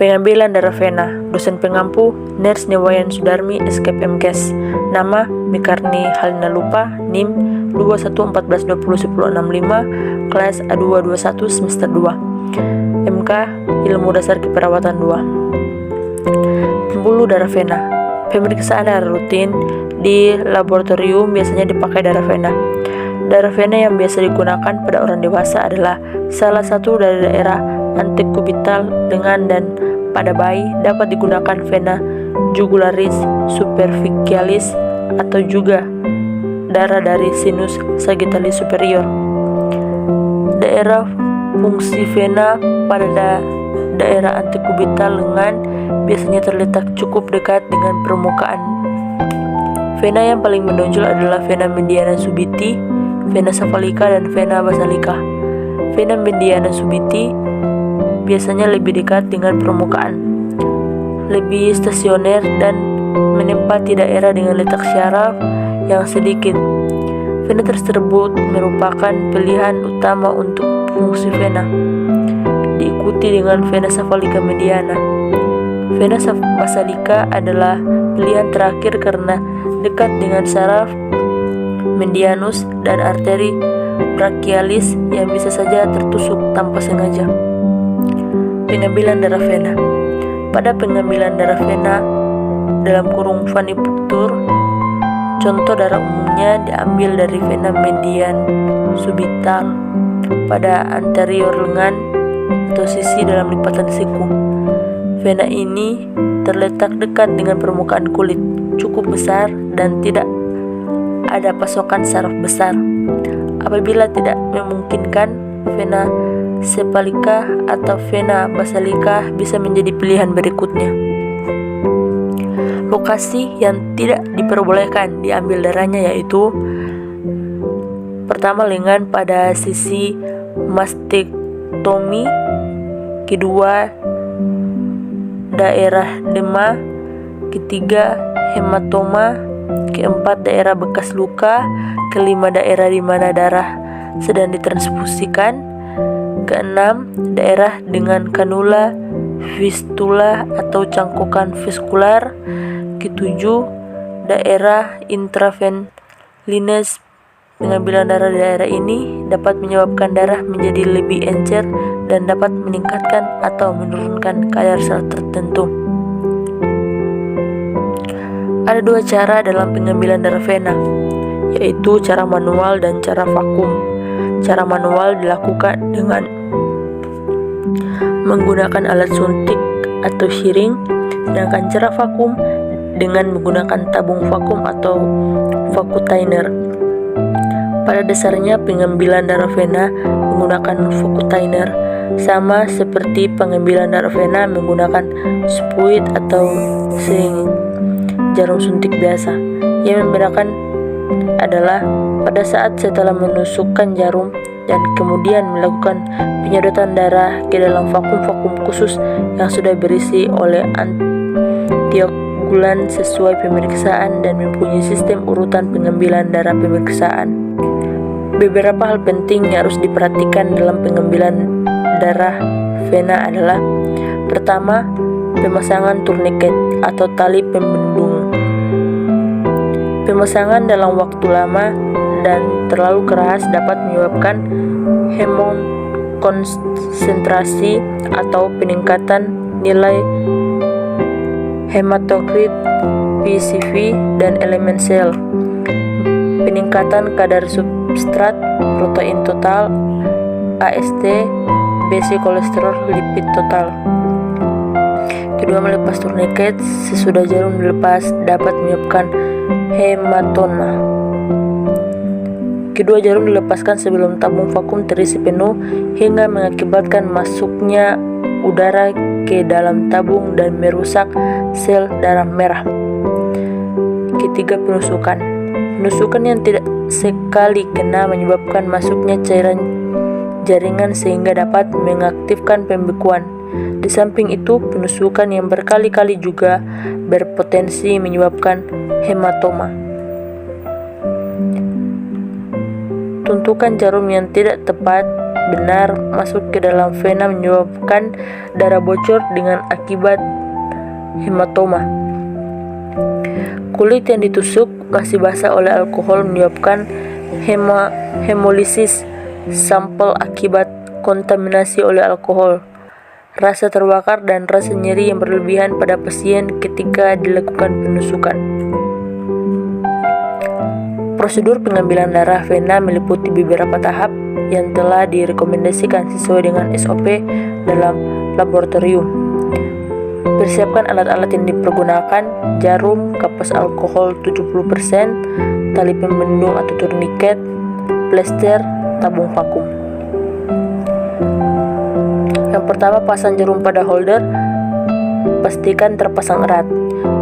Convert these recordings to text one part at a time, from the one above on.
Pengambilan darah vena. Dosen pengampu Nurse Newayan Sudarmi, SKP MKes. Nama Mekarni Halina Lupa. NIM 2114201065. Kelas A221 semester 2. MK Ilmu Dasar Keperawatan 2. Pembuluh darah vena. Pemeriksaan darah rutin di laboratorium biasanya dipakai darah vena. Darah vena yang biasa digunakan pada orang dewasa adalah salah satu dari daerah antekubital lengan, dan pada bayi dapat digunakan vena jugularis superficialis atau juga darah dari sinus sagittalis superior. Daerah fungsi vena pada daerah antekubital lengan biasanya terletak cukup dekat dengan permukaan. Vena yang paling menonjol adalah vena mediana subiti, vena cephalica, dan vena basalica. Vena mediana subiti biasanya lebih dekat dengan permukaan, lebih stasioner, dan menempati daerah dengan letak syaraf yang sedikit. Vena tersebut merupakan pilihan utama untuk fungsi vena, diikuti dengan vena cephalica mediana. Vena basalica adalah pilihan terakhir karena dekat dengan saraf medianus dan arteri brachialis yang bisa saja tertusuk tanpa sengaja. Pengambilan darah vena. Pada pengambilan darah vena dalam kurung vanipunctur, contoh darah umumnya diambil dari vena median subital pada anterior lengan atau sisi dalam lipatan siku. Vena ini terletak dekat dengan permukaan kulit, cukup besar, dan tidak ada pasokan saraf besar. Apabila tidak memungkinkan, vena cephalica atau vena basalica bisa menjadi pilihan berikutnya. Lokasi yang tidak diperbolehkan diambil darahnya yaitu: pertama, lengan pada sisi mastektomi; kedua, daerah dema; ketiga, hematoma; keempat, daerah bekas luka; kelima, daerah di mana darah sedang ditransfusikan; keenam, daerah dengan kanula, fistula atau cangkokan vaskular; ketujuh, daerah intravenous. Pengambilan darah di daerah ini dapat menyebabkan darah menjadi lebih encer dan dapat meningkatkan atau menurunkan kadar sel tertentu. Ada dua cara dalam pengambilan darah vena, yaitu cara manual dan cara vakum. Cara manual dilakukan dengan menggunakan alat suntik atau syring, sedangkan cara vakum dengan menggunakan tabung vakum atau vacutainer. Pada dasarnya, pengambilan darah vena menggunakan vacutainer sama seperti pengambilan darah vena menggunakan spuit atau syring, jarum suntik biasa. Yang membedakan adalah pada saat setelah menusukkan jarum dan kemudian melakukan penyedotan darah ke dalam vakum khusus yang sudah berisi oleh antiogulan sesuai pemeriksaan dan mempunyai sistem urutan pengambilan darah pemeriksaan. Beberapa hal penting yang harus diperhatikan dalam pengambilan darah vena adalah: pertama, pemasangan tourniquet atau tali pembendung. Pemasangan dalam waktu lama dan terlalu keras dapat menyebabkan hemokonsentrasi atau peningkatan nilai hematokrit, PCV, dan elemen sel, peningkatan kadar substrat protein total, AST, BC kolesterol, lipid total. Kedua, melepas tourniquet sesudah jarum dilepas dapat menyebabkan hematoma. Kedua, jarum dilepaskan sebelum tabung vakum terisi penuh hingga mengakibatkan masuknya udara ke dalam tabung dan merusak sel darah merah. Ketiga, penusukan. Penusukan yang tidak sekali kena menyebabkan masuknya cairan jaringan sehingga dapat mengaktifkan pembekuan. Di samping itu, penusukan yang berkali-kali juga berpotensi menyebabkan hematoma. Tuntukan jarum yang tidak tepat benar masuk ke dalam vena menyebabkan darah bocor dengan akibat hematoma. Kulit yang ditusuk masih basah oleh alkohol menyebabkan hemolisis sampel akibat kontaminasi oleh alkohol. Rasa terbakar dan rasa nyeri yang berlebihan pada pasien ketika dilakukan penusukan. Prosedur pengambilan darah vena meliputi beberapa tahap yang telah direkomendasikan sesuai dengan SOP dalam laboratorium. Persiapkan alat-alat yang dipergunakan: jarum, kapas alkohol 70%, tali pembendung atau turniket, plester, tabung vakum. Yang pertama, pasang jarum pada holder. Pastikan terpasang erat.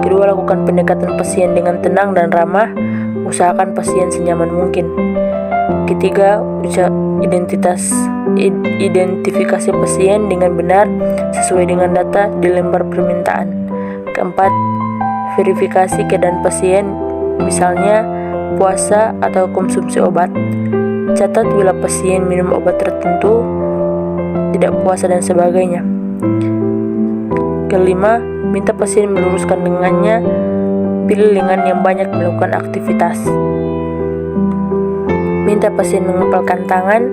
Kedua, lakukan pendekatan pasien dengan tenang dan ramah. Usahakan pasien senyaman mungkin. Ketiga, identifikasi pasien dengan benar sesuai dengan data di lembar permintaan. Keempat, verifikasi keadaan pasien, misalnya puasa atau konsumsi obat. Catat bila pasien minum obat tertentu, tidak puasa dan sebagainya. Kelima, minta pasien meluruskan lengannya. Pilih lengan yang banyak melakukan aktivitas. Minta pasien mengepalkan tangan.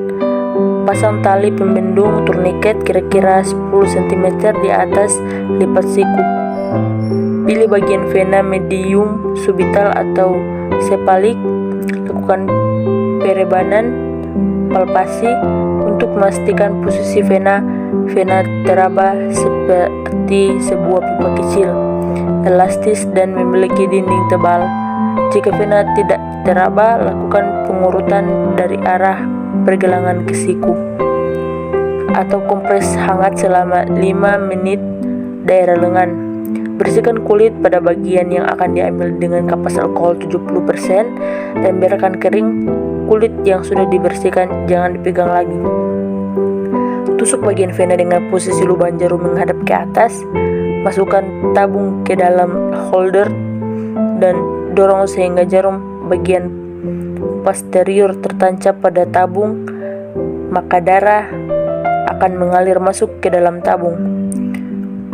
Pasang tali pembendung turniket kira-kira 10 cm di atas lipat siku. Pilih bagian vena medium, subital atau sepalik. Lakukan perebanan, palpasi untuk memastikan posisi vena teraba seperti sebuah pipa kecil, elastis dan memiliki dinding tebal. Jika vena tidak teraba, lakukan pengurutan dari arah pergelangan ke siku atau kompres hangat selama 5 menit daerah lengan. Bersihkan kulit pada bagian yang akan diambil dengan kapas alkohol 70% dan biarkan kering. Kulit yang sudah dibersihkan jangan dipegang lagi. Tusuk bagian vena dengan posisi lubang jarum menghadap ke atas. Masukkan tabung ke dalam holder dan dorong sehingga jarum bagian posterior tertancap pada tabung, maka darah akan mengalir masuk ke dalam tabung.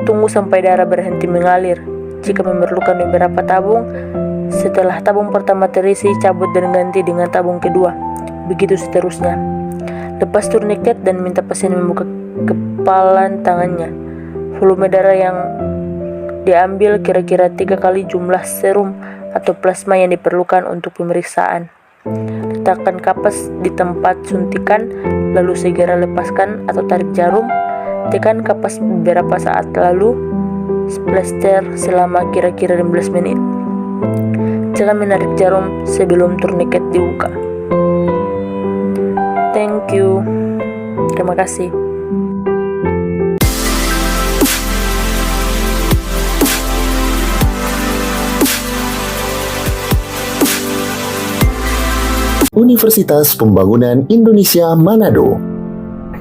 Tunggu sampai darah berhenti mengalir. Jika memerlukan beberapa tabung, setelah tabung pertama terisi, cabut dan ganti dengan tabung kedua. Begitu seterusnya. Lepas turniket dan minta pasien membuka kepalan tangannya. Volume darah yang diambil kira-kira 3 kali jumlah serum atau plasma yang diperlukan untuk pemeriksaan. Letakkan kapas di tempat suntikan, lalu segera lepaskan atau tarik jarum. Tekan kapas beberapa saat, lalu plester selama kira-kira 15 menit. Jangan menarik jarum sebelum turniket dibuka. Thank you. Terima kasih. Universitas Pembangunan Indonesia Manado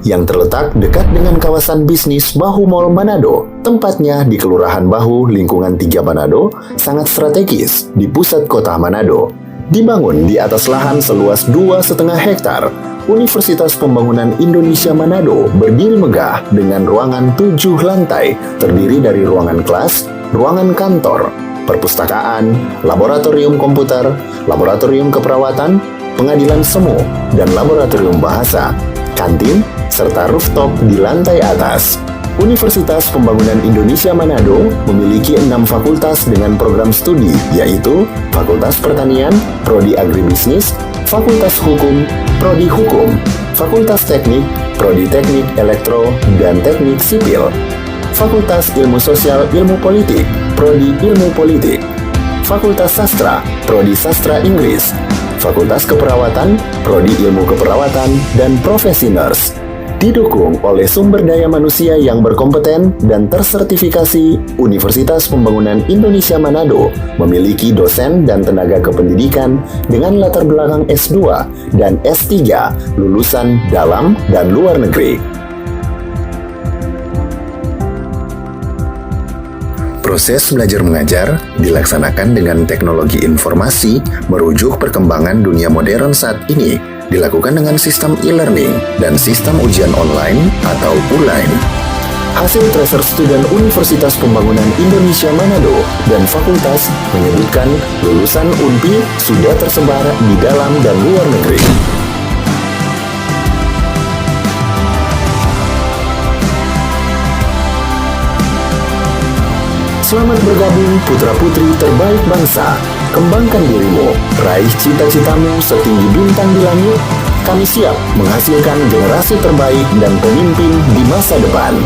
yang terletak dekat dengan kawasan bisnis Bahu Mall Manado. Tempatnya di Kelurahan Bahu, Lingkungan 3 Manado, sangat strategis di pusat kota Manado. Dibangun di atas lahan seluas 2,5 hektar, Universitas Pembangunan Indonesia Manado berdiri megah dengan ruangan 7 lantai, terdiri dari ruangan kelas, ruangan kantor, perpustakaan, laboratorium komputer, laboratorium keperawatan, pengadilan semu, dan laboratorium bahasa, kantin, serta rooftop di lantai atas. Universitas Pembangunan Indonesia Manado memiliki 6 fakultas dengan program studi, yaitu Fakultas Pertanian, Prodi Agribisnis, Fakultas Hukum, Prodi Hukum, Fakultas Teknik, Prodi Teknik Elektro dan Teknik Sipil, Fakultas Ilmu Sosial Ilmu Politik, Prodi Ilmu Politik, Fakultas Sastra, Prodi Sastra Inggris, Fakultas Keperawatan, Prodi Ilmu Keperawatan, dan Profesi Nurse. Didukung oleh sumber daya manusia yang berkompeten dan tersertifikasi, Universitas Pembangunan Indonesia Manado memiliki dosen dan tenaga kependidikan dengan latar belakang S2 dan S3 lulusan dalam dan luar negeri. Proses belajar mengajar dilaksanakan dengan teknologi informasi merujuk perkembangan dunia modern saat ini dilakukan dengan sistem e-learning dan sistem ujian online atau ULAIN. Hasil Tracer Student Universitas Pembangunan Indonesia Manado dan Fakultas menyebutkan lulusan UNPI sudah tersebar di dalam dan luar negeri. Selamat bergabung putra-putri terbaik bangsa. Kembangkan dirimu, raih cita-citamu setinggi bintang di langit. Kami siap menghasilkan generasi terbaik dan pemimpin di masa depan.